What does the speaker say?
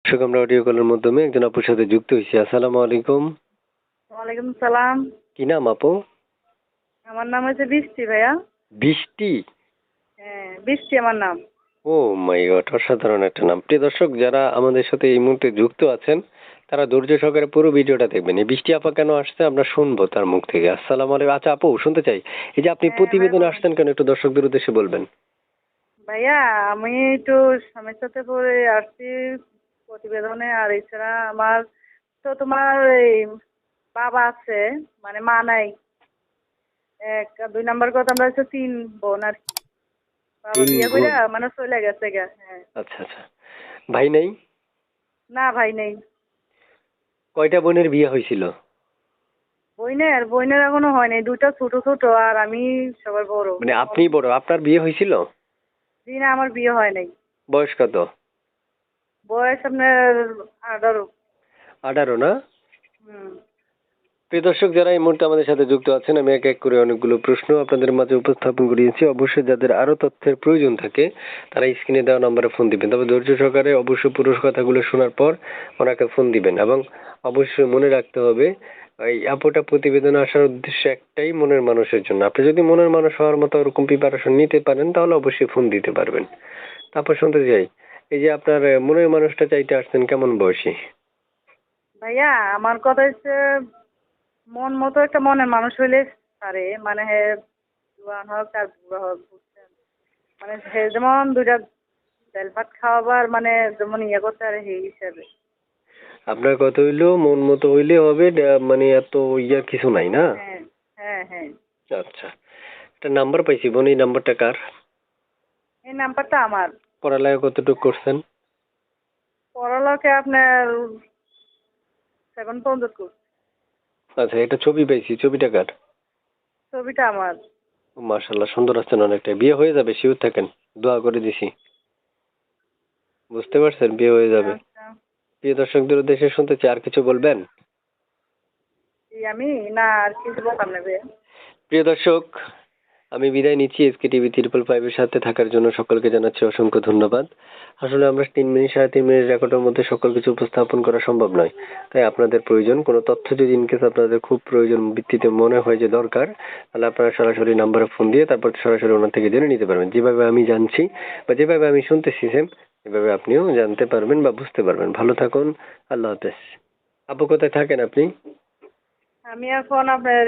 দর্শক, আমরা অডিও কলের মাধ্যমে একজন আপুর সাথে যুক্ত হয়েছি। আসসালামু আলাইকুম। ওয়ালাইকুম সালাম। কি নাম আপু? আমার নাম হচ্ছে বৃষ্টি ভাইয়া। বৃষ্টি? হ্যাঁ, বৃষ্টি আমার নাম। ও মাই গড, অসাধারণ একটা নাম। প্রিয় দর্শক, যারা আমাদের সাথে এই মুহূর্তে যুক্ত আছেন তারা ধৈর্য সহকারে পুরো ভিডিওটা দেখবেন। এই বৃষ্টি আপা কেন আসছে আমরা শুনবো তার মুখ থেকে। আসসালামু আলাইকুম। আচ্ছা আপু, শুনতে চাই, এই যে আপনি হ্যাঁ ভাইয়া প্রতিবেদনে বলেন। আসছেন কেন, একটু দর্শকদের উদ্দেশ্যে বলবেন। ভাইয়া আমি একটু সমস্যাতে পড়ে আসছি প্রতিবেদনে। আর এছাড়া আমার তো তোমার এই বাবা আছে, মানে মা নাই। এক আর দুই নাম্বার কথা, আমরা হচ্ছে তিন বোন আর কি। বাবা তিন বিয়ে করে বোন? মানে চলে গেছে গা। হ্যাঁ। আচ্ছা আচ্ছা। ভাই নেই? না ভাই নেই। কয়টা বোনের বিয়ে হয়েছিল? বইনের এখনো হয় নাই, দুইটা ছোট ছোট আর আমি সবার বড়। মানে আপনি বড়, আপনার বিয়ে হয়েছিল? জি না, আমার বিয়ে হয় নাই। বয়স কত? বয়স আপনার 18। 18 না? হুম। প্রিয় দর্শক, যারা এই মুহূর্তে আমাদের সাথে যুক্ত আছেন, আমি এক এক করে অনেকগুলো প্রশ্ন আপনাদের মাঝে উপস্থাপন করিয়েছি। অবশ্যই যাদের আরো তথ্যের প্রয়োজন থাকে তারা স্ক্রিনে দেওয়া নম্বরে ফোন দিবেন। তবে ধৈর্য সহকারে অবশ্যই পুরো কথাগুলো শোনার পর ওনাকে ফোন দিবেন। এবং অবশ্যই মনে রাখতে হবে, এই আপুটা প্রতিবেদনে আসার উদ্দেশ্য একটাই, মনের মানুষের জন্য। আপনি যদি মনের মানুষ হওয়ার মতো ওরকম প্রিপারেশন নিতে পারেন তাহলে অবশ্যই ফোন দিতে পারবেন। তারপর শুনতে চাই, এই যে আপনার মনের মানুষটা চাইতে আসছেন, কেমন বয়সী? ভাইয়া আমার কথা হচ্ছে, মন মতো একটা মনের মানুষ হইলে পারে, মানে হে জোয়ান হোক আর বুড়া হোক, বুঝছেন? মানে হে যেমন দুইটা ডাল ভাত খাওয়াবার মানে যেমন ইয়ে করতে পারে সেই হিসাবে। আপনার কথা হইলো মন মতো হইলে হবে, মানে এত ইয়া কিছু নাই না? হ্যাঁ হ্যাঁ হ্যাঁ। আচ্ছা, একটা নাম্বার পাইছি বোন, এই নাম্বারটা কার? এই নাম্বারটা আমার। পড়ালেখা কতটুকু করছেন? পড়ালেখা আপনার 7 পর্যন্ত করছি। আচ্ছা, এটা ছবি পাইছি, ছবিটা কার? ছবিটা আমার। মাশাআল্লাহ, সুন্দর আছেন অনেকটা। বিয়ে হয়ে যাবে, শিওর থাকেন, দোয়া করে দিছি। বুঝতে পারছেন, বিয়ে হয়ে যাবে। আচ্ছা। প্রিয় দর্শকদের উদ্দেশ্যে শুনতে চাই, আর কিছু বলবেন? আমি না আর কিছু বলতাম না ভাইয়া। প্রিয় দর্শক, আমি বিদায় নিচ্ছি। এসকে টিভি 555 এর সাথে থাকার জন্য সকলকে জানাচ্ছি অসংখ্য ধন্যবাদ। আসলে আমরা 3 মিনিট 3.5 মিনিট রেকর্ডের মধ্যে সকল কিছু উপস্থাপন করা সম্ভব নয়। তাই আপনাদের প্রয়োজন কোনো তথ্য যদি ইনকেস আপনাদের খুব প্রয়োজন ভিত্তিতে মনে হয় যে দরকার, তাহলে আপনারা সরাসরি নাম্বারে ফোন দিয়ে তারপর সরাসরি ওনার থেকে জেনে নিতে পারবেন। যেভাবে আমি জানছি বা যেভাবে আমি শুনতেছি সেম এভাবে আপনিও জানতে পারবেন বা বুঝতে পারবেন। ভালো থাকুন। আল্লাহ হাফেজ। আপু, কোথায় থাকেন আপনি? আমি এখন আপনার